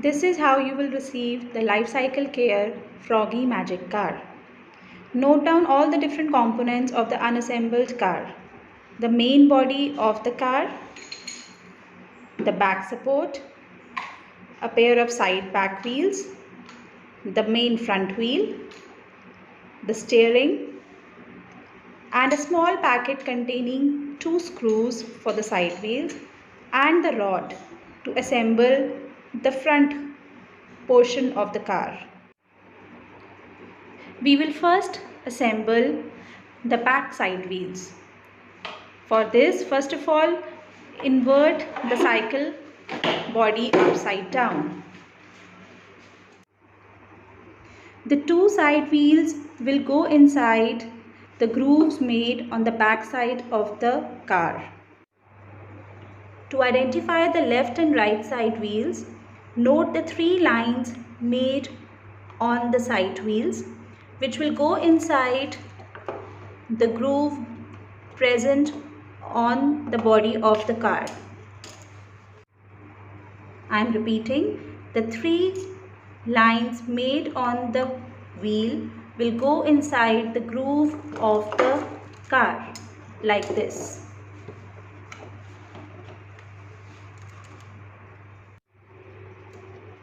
This is how you will receive the LifeCycle Care Frogy Magic Car. Note down all the different components of the unassembled car. The main body of the car, the back support, a pair of side back wheels, the main front wheel, the steering, and a small packet containing 2 screws for the side wheels and the rod to assemble the front portion of the car. We will first assemble the back side wheels. For this, first of all, invert the cycle body upside down. The 2 side wheels will go inside the grooves made on the back side of the car. To identify the left and right side wheels, note the 3 lines made on the side wheels, which will go inside the groove present on the body of the car. I am repeating, the 3 lines made on the wheel will go inside the groove of the car like this.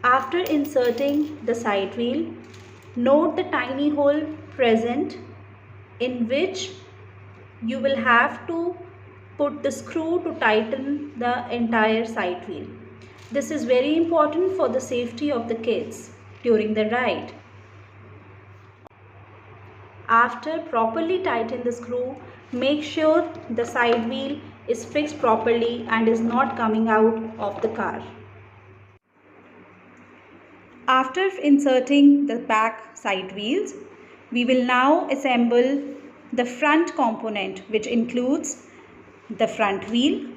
After inserting the side wheel, note the tiny hole present in which you will have to put the screw to tighten the entire side wheel. This is very important for the safety of the kids during the ride. After properly tighten the screw, make sure the side wheel is fixed properly and is not coming out of the car. After inserting the back side wheels, we will now assemble the front component, which includes the front wheel,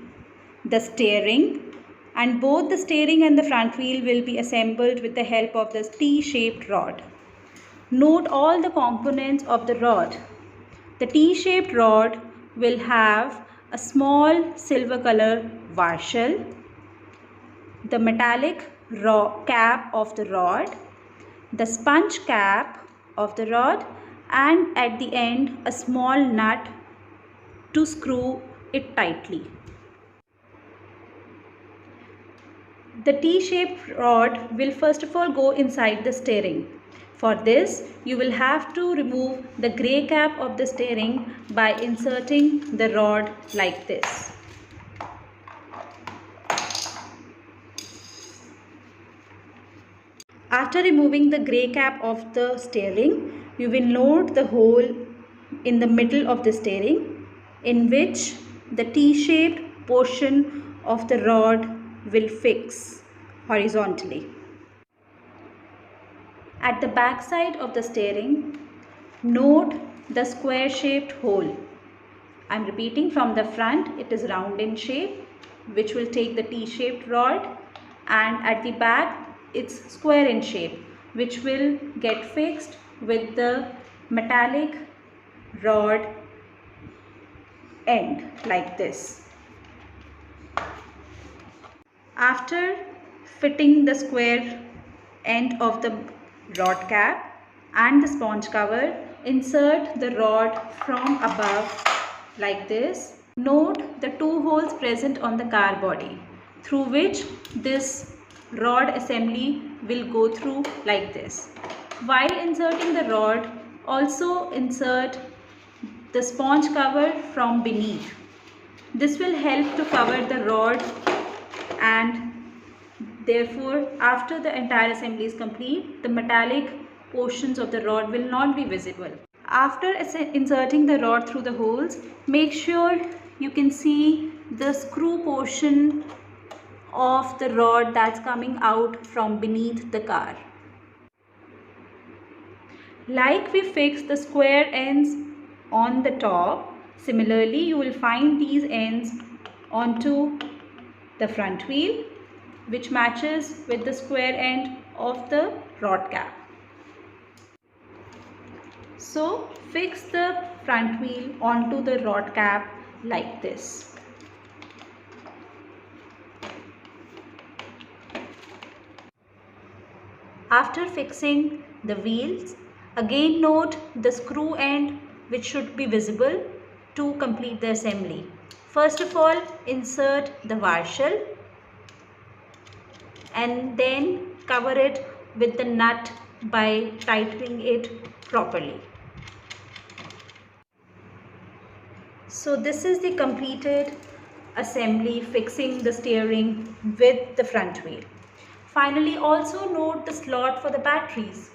the steering, and both the steering and the front wheel will be assembled with the help of this T-shaped rod. Note all the components of the rod. The T-shaped rod will have a small silver color varshal, the metallic cap of the rod, the sponge cap of the rod, and at the end a small nut to screw it tightly. The T-shaped rod will first of all go inside the steering. For this, you will have to remove the grey cap of the steering by inserting the rod like this. After removing the grey cap of the steering, you will note the hole in the middle of the steering in which the T-shaped portion of the rod will fix horizontally. At the back side of the steering, note the square shaped hole. I am repeating, from the front it is round in shape, which will take the T-shaped rod, and at the back it's square in shape, which will get fixed with the metallic rod end like this. After fitting the square end of the rod cap and the sponge cover, insert the rod from above like this. Note the 2 holes present on the car body through which this rod assembly will go through like this. While inserting the rod, also insert the sponge cover from beneath. This will help to cover the rod, and therefore after the entire assembly is complete, the metallic portions of the rod will not be visible. After inserting the rod through the holes, make sure you can see the screw portion of the rod that's coming out from beneath the car. Like we fixed the square ends on the top, similarly you will find these ends onto the front wheel, which matches with the square end of the rod cap. So fix the front wheel onto the rod cap like this. After fixing the wheels, again note the screw end which should be visible to complete the assembly. First of all, insert the varshal and then cover it with the nut by tightening it properly. So this is the completed assembly fixing the steering with the front wheel. Finally, also note the slot for the batteries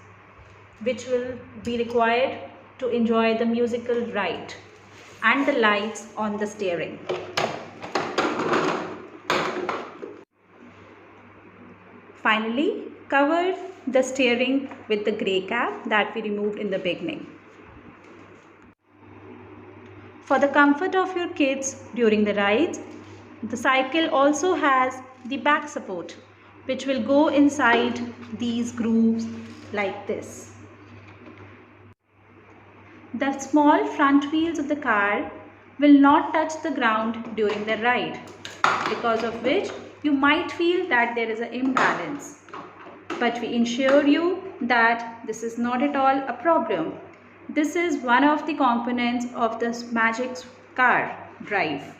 which will be required to enjoy the musical ride and the lights on the steering. Finally, cover the steering with the grey cap that we removed in the beginning. For the comfort of your kids during the rides, the cycle also has the back support which will go inside these grooves like this. The small front wheels of the car will not touch the ground during the ride, because of which you might feel that there is an imbalance. But we ensure you that this is not at all a problem. This is one of the components of this magic car drive.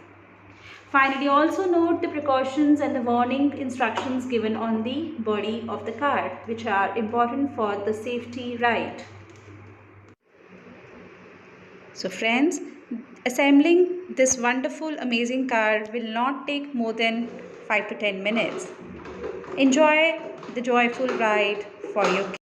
Finally, also note the precautions and the warning instructions given on the body of the car, which are important for the safety ride. So friends, assembling this wonderful, amazing car will not take more than 5 to 10 minutes. Enjoy the joyful ride for your kids.